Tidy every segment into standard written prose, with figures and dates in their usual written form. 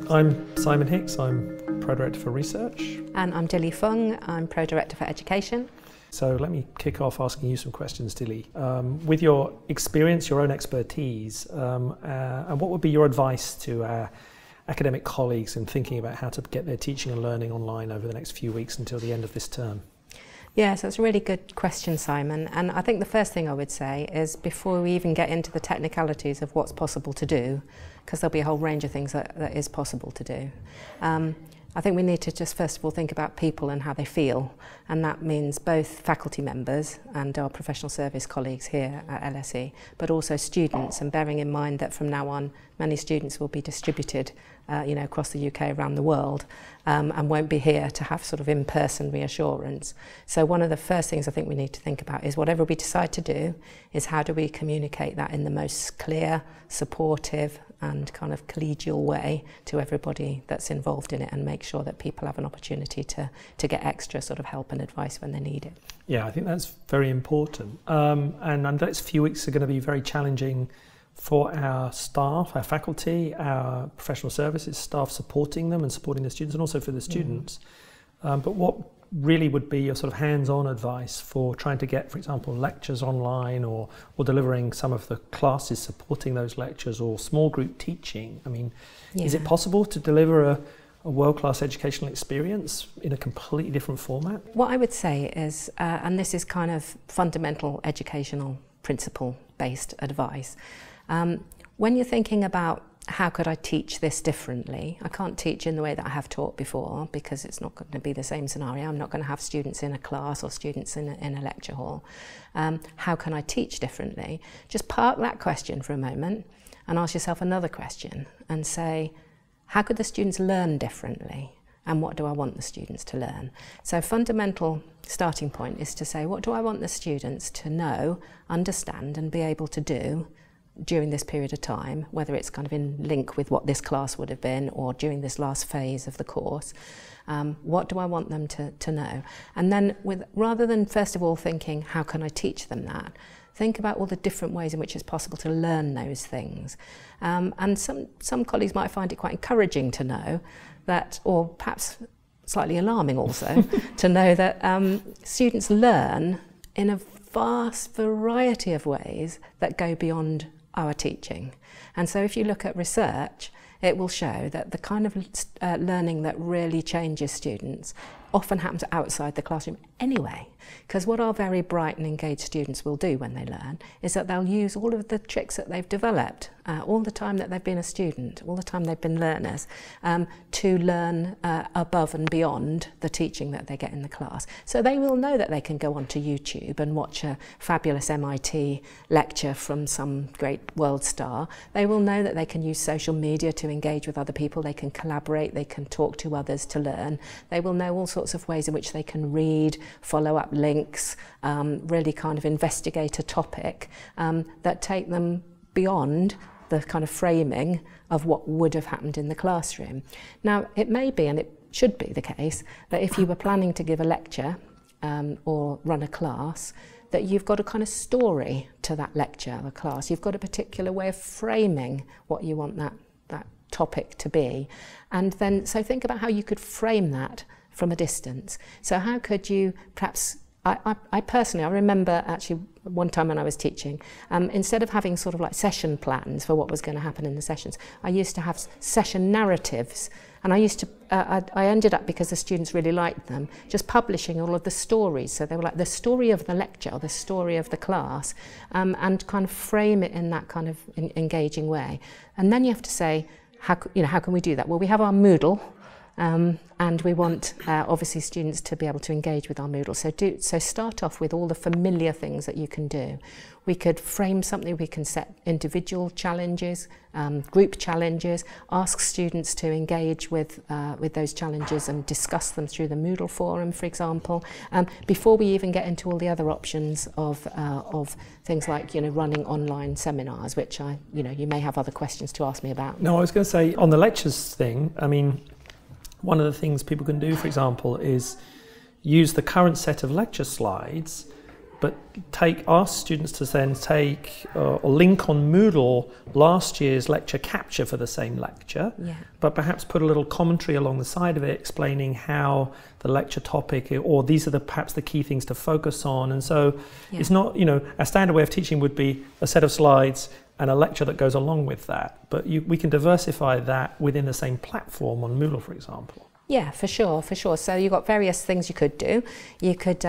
I'm Simon Hix, I'm Pro-Director for Research. And I'm Dilly Fung, I'm Pro-Director for Education. So let me kick off asking you some questions, Dilly. With your experience, your own expertise, and what would be your advice to our academic colleagues in thinking about how to get their teaching and learning online over the next few weeks until the end of this term? Yes, that's a really good question, Simon. And I think the first thing I would say is before we even get into the technicalities of what's possible to do, because there'll be a whole range of things that is possible to do, I think we need to just first of all think about people and how they feel, and that means both faculty members and our professional service colleagues here at LSE, but also students, and bearing in mind that from now on many students will be distributed across the UK, around the world, and won't be here to have sort of in-person reassurance. So one of the first things I think we need to think about is whatever we decide to do is how do we communicate that in the most clear, supportive and kind of collegial way to everybody that's involved in it, and make sure that people have an opportunity to get extra sort of help and advice when they need it. Yeah, I think that's very important. And the next few weeks are going to be very challenging for our staff, our faculty, our professional services staff supporting them and supporting the students, and also for the students. But what really would be your sort of hands-on advice for trying to get, for example, lectures online, or delivering some of the classes supporting those lectures, or small group teaching? I mean, is it possible to deliver a world-class educational experience in a completely different format? What I would say is, and this is kind of fundamental educational principle-based advice, when you're thinking about how could I teach this differently, I can't teach in the way that I have taught before because it's not going to be the same scenario. I'm not going to have students in a class or students in a lecture hall. How can I teach differently? Just park that question for a moment and ask yourself another question and say, how could the students learn differently? And what do I want the students to learn? So fundamental starting point is to say, what do I want the students to know, understand and be able to do during this period of time, whether it's kind of in link with what this class would have been or during this last phase of the course. What do I want them to know? And then rather than first of all thinking, how can I teach them that? Think about all the different ways in which it's possible to learn those things. And some colleagues might find it quite encouraging to know that, or perhaps slightly alarming also, to know that students learn in a vast variety of ways that go beyond our teaching. And so if you look at research, it will show that the kind of learning that really changes students often happens outside the classroom anyway, because what our very bright and engaged students will do when they learn is that they'll use all of the tricks that they've developed all the time that they've been a student, all the time they've been learners, to learn above and beyond the teaching that they get in the class. So they will know that they can go onto YouTube and watch a fabulous MIT lecture from some great world star. They will know that they can use social media to engage with other people, they can collaborate, they can talk to others to learn. They will know all sorts of ways in which they can read, follow up links, really kind of investigate a topic that take them beyond the kind of framing of what would have happened in the classroom. Now, it may be, and it should be the case, that if you were planning to give a lecture or run a class, that you've got a kind of story to that lecture or class. You've got a particular way of framing what you want that topic to be. And then, so think about how you could frame that from a distance. So how could you perhaps, I personally, I remember actually one time when I was teaching, instead of having sort of like session plans for what was going to happen in the sessions, I used to have session narratives. And I used to, I ended up, because the students really liked them, just publishing all of the stories. So they were like the story of the lecture or the story of the class, and kind of frame it in that kind of engaging way. And then you have to say, how can we do that? Well, we have our Moodle. And we want obviously students to be able to engage with our Moodle. So start off with all the familiar things that you can do. We could frame something, we can set individual challenges, group challenges, ask students to engage with those challenges and discuss them through the Moodle forum, for example, before we even get into all the other options of things like running online seminars, which you may have other questions to ask me about. No, I was going to say on the lectures thing, I mean, one of the things people can do, for example, is use the current set of lecture slides but ask students to then take or link on Moodle last year's lecture capture for the same lecture, but perhaps put a little commentary along the side of it explaining how the lecture topic, or these are perhaps the key things to focus on. And so it's not, a standard way of teaching would be a set of slides and a lecture that goes along with that, but we can diversify that within the same platform on Moodle, for example. Yeah, for sure. So you've got various things you could do. You could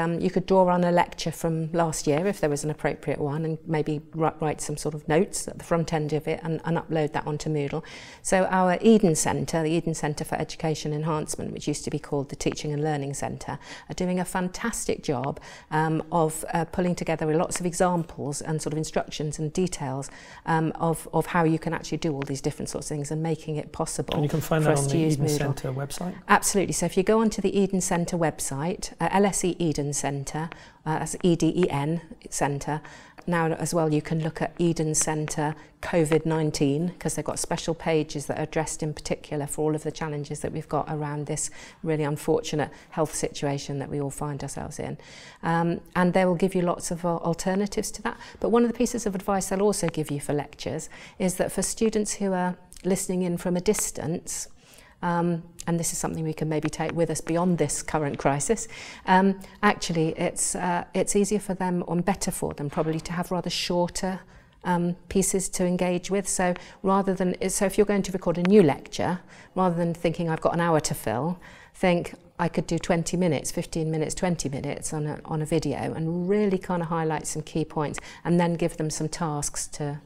draw on a lecture from last year if there was an appropriate one, and maybe write some sort of notes at the front end of it and upload that onto Moodle. So our Eden Centre, the Eden Centre for Education Enhancement, which used to be called the Teaching and Learning Centre, are doing a fantastic job of pulling together lots of examples and sort of instructions and details of how you can actually do all these different sorts of things and making it possible. And you can find that on the Eden Centre website? Absolutely. So if you go onto the Eden Centre website, LSE Eden Centre, that's EDEN Centre. Now as well you can look at Eden Centre COVID-19, because they've got special pages that are addressed in particular for all of the challenges that we've got around this really unfortunate health situation that we all find ourselves in. And they will give you lots of alternatives to that. But one of the pieces of advice they'll also give you for lectures is that for students who are listening in from a distance, and this is something we can maybe take with us beyond this current crisis. Actually, it's easier for them, or better for them probably, to have rather shorter pieces to engage with. So if you're going to record a new lecture, rather than thinking I've got an hour to fill, think I could do 20 minutes, 15 minutes, 20 minutes on a video, and really kind of highlight some key points, and then give them some tasks to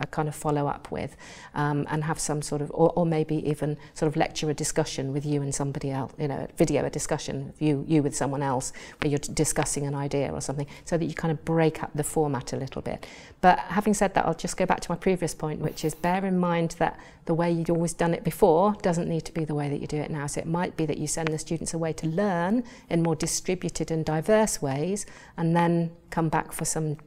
kind of follow up with, and have some sort of, or maybe even sort of lecture a discussion with you and somebody else, video a discussion, you with someone else, where you're discussing an idea or something, so that you kind of break up the format a little bit. But having said that, I'll just go back to my previous point, which is bear in mind that the way you'd always done it before doesn't need to be the way that you do it now. So it might be that you send the students away to learn in more distributed and diverse ways, and then come back for some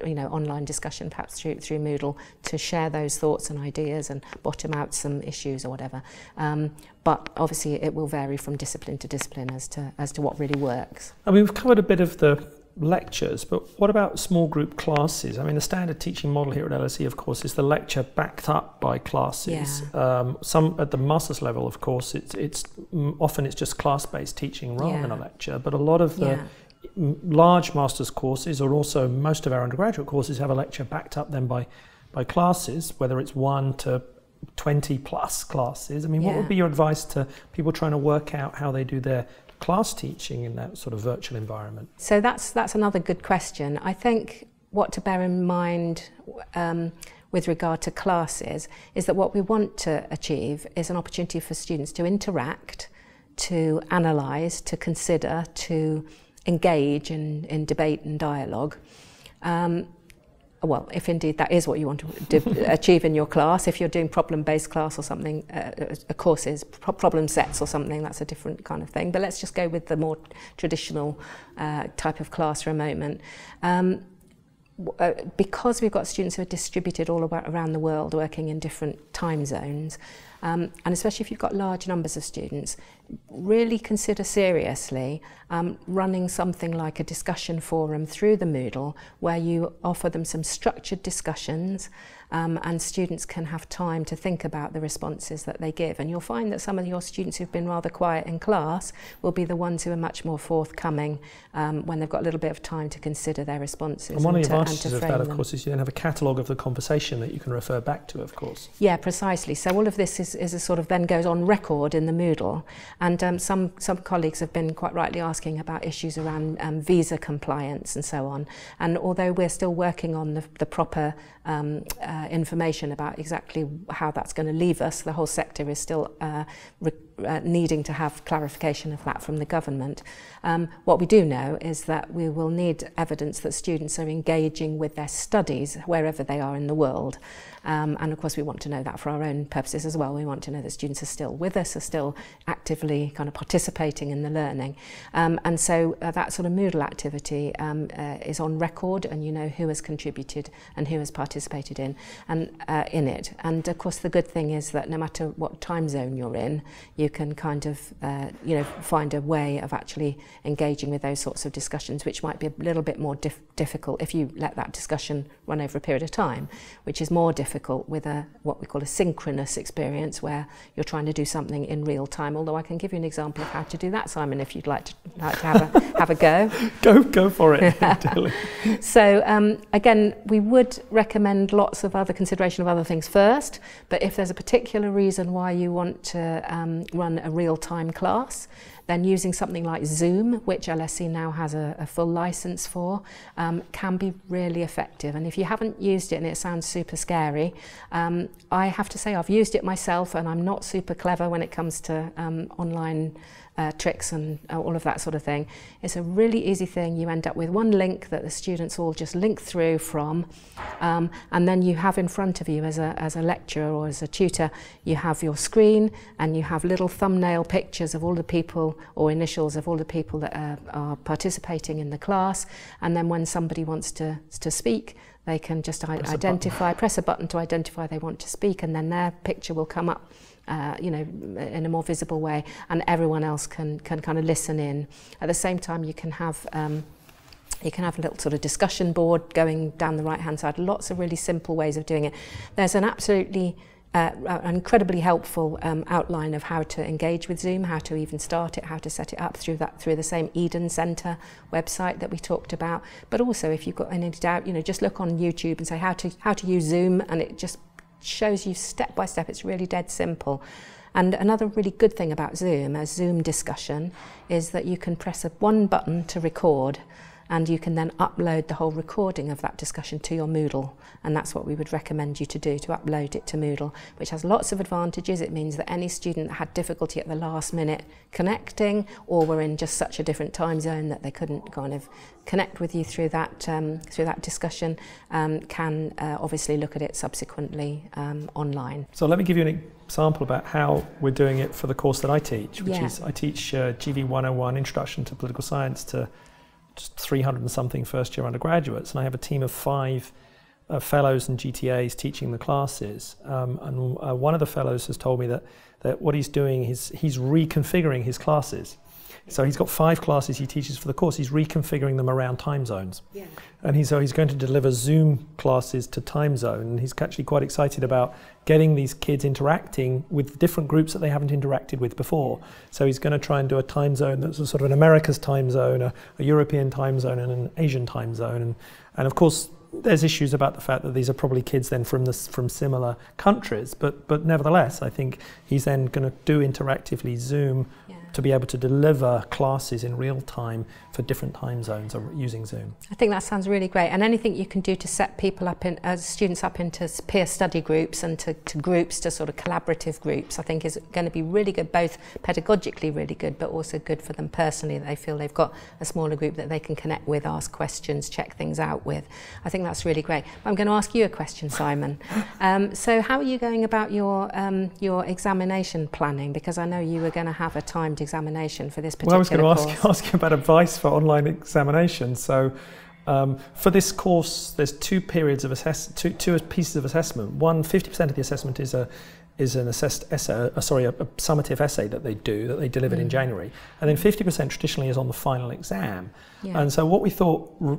online discussion, perhaps through Moodle, to share those thoughts and ideas and bottom out some issues or whatever. But obviously it will vary from discipline to discipline as to what really works. I mean, we've covered a bit of the lectures, but what about small group classes? I mean, the standard teaching model here at LSE, of course, is the lecture backed up by classes. Some at the master's level, of course, it's often just class-based teaching rather than a lecture, but a lot of the large master's courses, or also most of our undergraduate courses, have a lecture backed up then by classes, whether it's 1 to 20 plus classes. I mean, what would be your advice to people trying to work out how they do their class teaching in that sort of virtual environment? So that's another good question. I think what to bear in mind with regard to classes is that what we want to achieve is an opportunity for students to interact, to analyse, to consider, to engage in debate and dialogue. Well, if indeed that is what you want to achieve in your class. If you're doing problem-based class or something, courses, problem sets or something, that's a different kind of thing. But let's just go with the more traditional type of class for a moment. Because we've got students who are distributed all around the world, working in different time zones, and especially if you've got large numbers of students, really consider seriously running something like a discussion forum through the Moodle, where you offer them some structured discussions, and students can have time to think about the responses that they give. And you'll find that some of your students who've been rather quiet in class will be the ones who are much more forthcoming when they've got a little bit of time to consider their responses. And one of the advantages of that, of course, is you then have a catalogue of the conversation that you can refer back to, of course. Yeah, precisely. So all of this is a sort of then goes on record in the Moodle. And some colleagues have been quite rightly asking about issues around visa compliance and so on. And although we're still working on the proper information about exactly how that's going to leave us, the whole sector is still needing to have clarification of that from the government. What we do know is that we will need evidence that students are engaging with their studies wherever they are in the world. And of course we want to know that for our own purposes as well. We want to know that students are still with us, are still actively kind of participating in the learning. And so that sort of Moodle activity is on record, and you know who has contributed and who has participated in it. And of course the good thing is that no matter what time zone you're in, you can kind of, find a way of actually engaging with those sorts of discussions, which might be a little bit more difficult if you let that discussion run over a period of time, which is more difficult with what we call a synchronous experience, where you're trying to do something in real time. Although I can give you an example of how to do that, Simon, if you'd like to have a go. Go for it, Dilly. So again, we would recommend lots of other consideration of other things first, but if there's a particular reason why you want to run a real-time class, then using something like Zoom, which LSE now has a full license for, can be really effective. And if you haven't used it and it sounds super scary, I have to say I've used it myself, and I'm not super clever when it comes to online tricks and all of that sort of thing. It's a really easy thing. You end up with one link that the students all just link through from, and then you have in front of you as a lecturer or as a tutor, you have your screen and you have little thumbnail pictures of all the people, or initials of all the people that are participating in the class, and then when somebody wants to speak, they can just press a button to identify they want to speak, and then their picture will come up in a more visible way, and everyone else can kind of listen in. At the same time, you can have a little sort of discussion board going down the right hand side. Lots of really simple ways of doing it. There's an absolutely an incredibly helpful outline of how to engage with Zoom, how to even start it, how to set it up through the same Eden Centre website that we talked about. But also, if you've got any doubt, just look on YouTube and say how to use Zoom, and it just shows you step by step. It's really dead simple. And another really good thing about Zoom, a Zoom discussion, is that you can press one button to record, and you can then upload the whole recording of that discussion to your Moodle. And that's what we would recommend you to do, to upload it to Moodle, which has lots of advantages. It means that any student that had difficulty at the last minute connecting, or were in just such a different time zone that they couldn't kind of connect with you through that discussion, can obviously look at it subsequently online. So let me give you an example about how we're doing it for the course that I teach, which is I teach GV 101, Introduction to Political Science, to just 300 and something first year undergraduates, and I have a team of 5 fellows and GTAs teaching the classes, and one of the fellows has told me that what he's doing is he's reconfiguring his classes. So he's got 5 classes he teaches for the course. He's reconfiguring them around time zones. Yeah. And he's going to deliver Zoom classes to time zone. And he's actually quite excited about getting these kids interacting with different groups that they haven't interacted with before. So he's going to try and do a time zone that's a sort of an America's time zone, a European time zone, and an Asian time zone. And of course, there's issues about the fact that these are probably kids then from similar countries, but nevertheless, I think he's then going to do interactively Zoom to be able to deliver classes in real time for different time zones using Zoom. I think that sounds really great, and anything you can do to set people up students up into peer study groups and to groups, to sort of collaborative groups, I think is going to be really good, both pedagogically really good, but also good for them personally, that they feel they've got a smaller group that they can connect with, ask questions, check things out with. I think that's really great. I'm going to ask you a question, Simon. So how are you going about your examination planning? Because I know you were going to have a timed examination for this particular course. Well, I was going to ask you about advice for online examination. So for this course, there's 2 periods of two pieces of assessment. 50% of the assessment is an assessed essay, a summative essay that they delivered in January, and then 50% traditionally is on the final exam. Yeah. And so what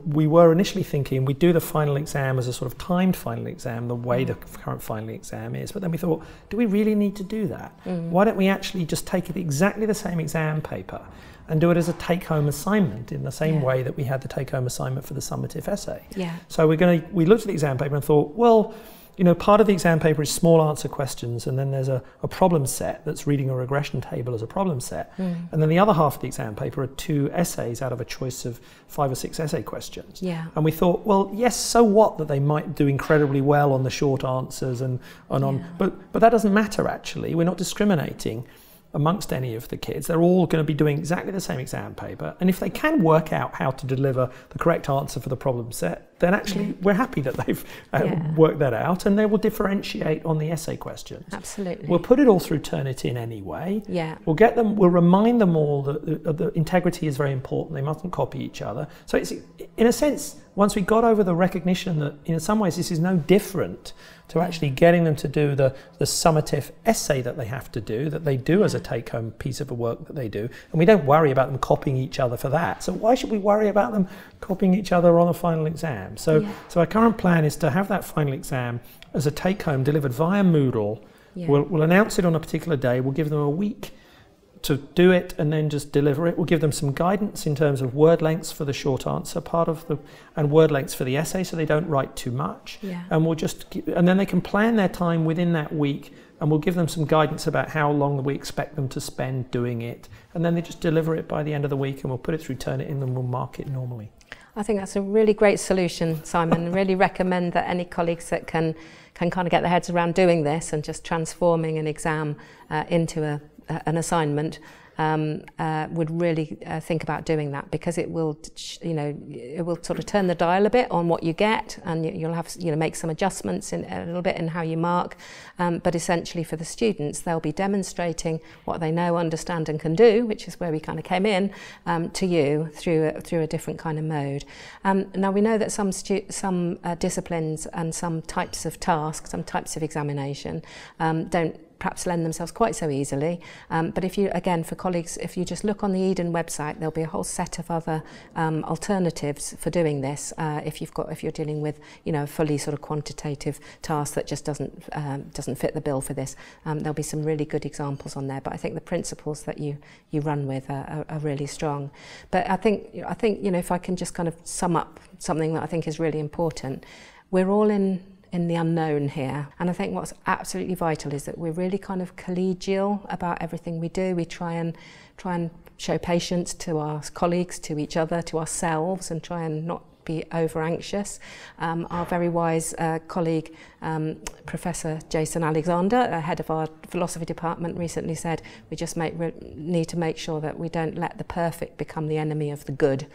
we were initially thinking, we'd do the final exam as a sort of timed final exam, the way the current final exam is, but then we thought, do we really need to do that? Why don't we actually just take it exactly the same exam paper and do it as a take-home assignment in the same way that we had the take-home assignment for the summative essay? Yeah. So we looked at the exam paper and thought, well, part of the exam paper is small answer questions, and then there's a problem set that's reading a regression table as a problem set. And then the other half of the exam paper are 2 essays out of a choice of 5 or 6 essay questions. Yeah. And we thought, well, yes, so what that they might do incredibly well on the short answers and on, but that doesn't matter actually. We're not discriminating amongst any of the kids. They're all going to be doing exactly the same exam paper, and if they can work out how to deliver the correct answer for the problem set, then actually we're happy that they've worked that out, and they will differentiate on the essay questions. Absolutely. We'll put it all through Turnitin anyway. Yeah. We'll remind them all that the integrity is very important. They mustn't copy each other. So it's, in a sense, once we got over the recognition that in some ways this is no different to actually getting them to do the summative essay that they have to do, that they do as a take-home piece of work that they do, and we don't worry about them copying each other for that. So why should we worry about them copying each other on a final exam? So our current plan is to have that final exam as a take-home delivered via Moodle. We'll announce it on a particular day. We'll give them a week to do it and then just deliver it. We'll give them some guidance in terms of word lengths for the short answer part of and word lengths for the essay, so they don't write too much. And we'll and then they can plan their time within that week, and we'll give them some guidance about how long we expect them to spend doing it. And then they just deliver it by the end of the week, and we'll put it through Turnitin and we'll mark it normally. I think that's a really great solution, Simon. I really recommend that any colleagues that can kind of get their heads around doing this and just transforming an exam into an assignment would really think about doing that, because it will, it will sort of turn the dial a bit on what you get, and you'll have make some adjustments in a little bit in how you mark. But essentially, for the students, they'll be demonstrating what they know, understand, and can do, which is where we kind of came in, to you through a different kind of mode. Now we know that some disciplines and some types of tasks, some types of examination, don't perhaps lend themselves quite so easily, but if you, again, for colleagues, if you just look on the Eden website, there'll be a whole set of other alternatives for doing this. If you're dealing with a fully sort of quantitative task that just doesn't fit the bill for this, there'll be some really good examples on there. But I think the principles that you run with are really strong. But I think if I can just kind of sum up something that I think is really important, we're all in the unknown here, and I think what's absolutely vital is that we're really kind of collegial about everything we do. We try and show patience to our colleagues, to each other, to ourselves, and try and not be over anxious. Our very wise colleague, Professor Jason Alexander, head of our philosophy department, recently said we just need to make sure that we don't let the perfect become the enemy of the good.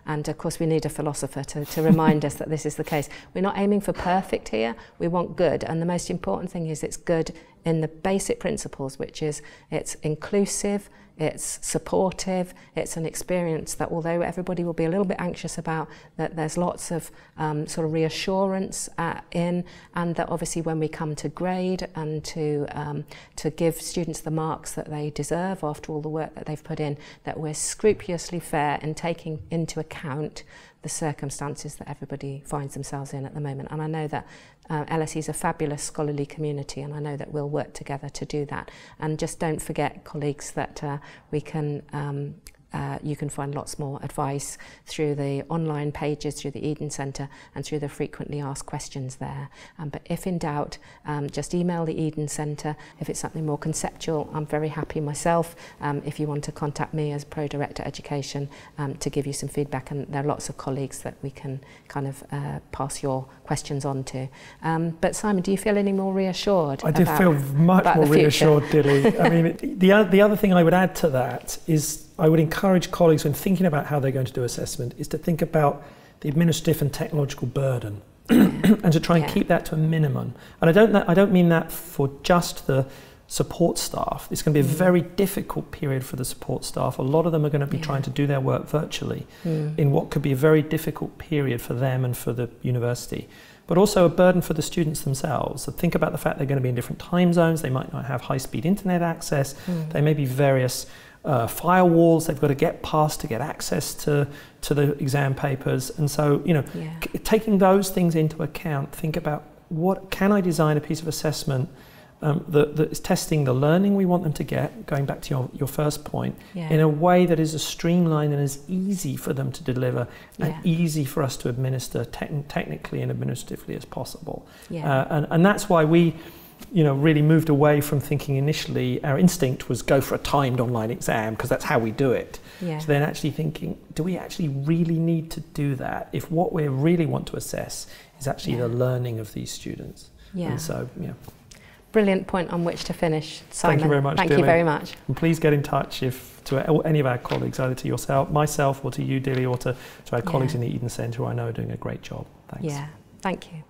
And of course we need a philosopher to remind us that this is the case. We're not aiming for perfect here, we want good, and the most important thing is it's good in the basic principles, which is it's inclusive, it's supportive, it's an experience that, although everybody will be a little bit anxious about, that there's lots of sort of reassurance in, and that obviously when we come to grade and to give students the marks that they deserve after all the work that they've put in, that we're scrupulously fair in taking into account the circumstances that everybody finds themselves in at the moment. And I know that LSE is a fabulous scholarly community, and I know that we'll work together to do that. And just don't forget, colleagues, that you can find lots more advice through the online pages, through the Eden Centre, and through the frequently asked questions there. But if in doubt, just email the Eden Centre. If it's something more conceptual, I'm very happy myself, if you want to contact me as Pro Director Education, to give you some feedback, and there are lots of colleagues that we can kind of pass your questions on to. But Simon, do you feel any more reassured? I do feel much more reassured, Dilly. I mean, the other thing I would add to that is I would encourage colleagues, when thinking about how they're going to do assessment, is to think about the administrative and technological burden and to try and keep that to a minimum. And I don't mean that for just the support staff. It's going to be a very difficult period for the support staff. A lot of them are going to be trying to do their work virtually in what could be a very difficult period for them and for the university. But also a burden for the students themselves. So think about the fact they're going to be in different time zones. They might not have high-speed internet access. There may be various firewalls they've got to get past to get access to the exam papers. And so, taking those things into account, think about, what can I design a piece of assessment that is testing the learning we want them to get, going back to your first point, in a way that is as streamlined and as easy for them to deliver and easy for us to administer technically and administratively as possible. And that's why we really moved away from thinking initially, our instinct was go for a timed online exam because that's how we do it. So then actually thinking, do we actually really need to do that if what we really want to assess is actually the learning of these students? And so, Brilliant point on which to finish, Simon. Thank you very much, Thank Dilly. you very much. And please get in touch to any of our colleagues, either to yourself, myself, or to you, Dilly, or to our colleagues in the Eden Centre, who I know are doing a great job. Thanks. Yeah, thank you.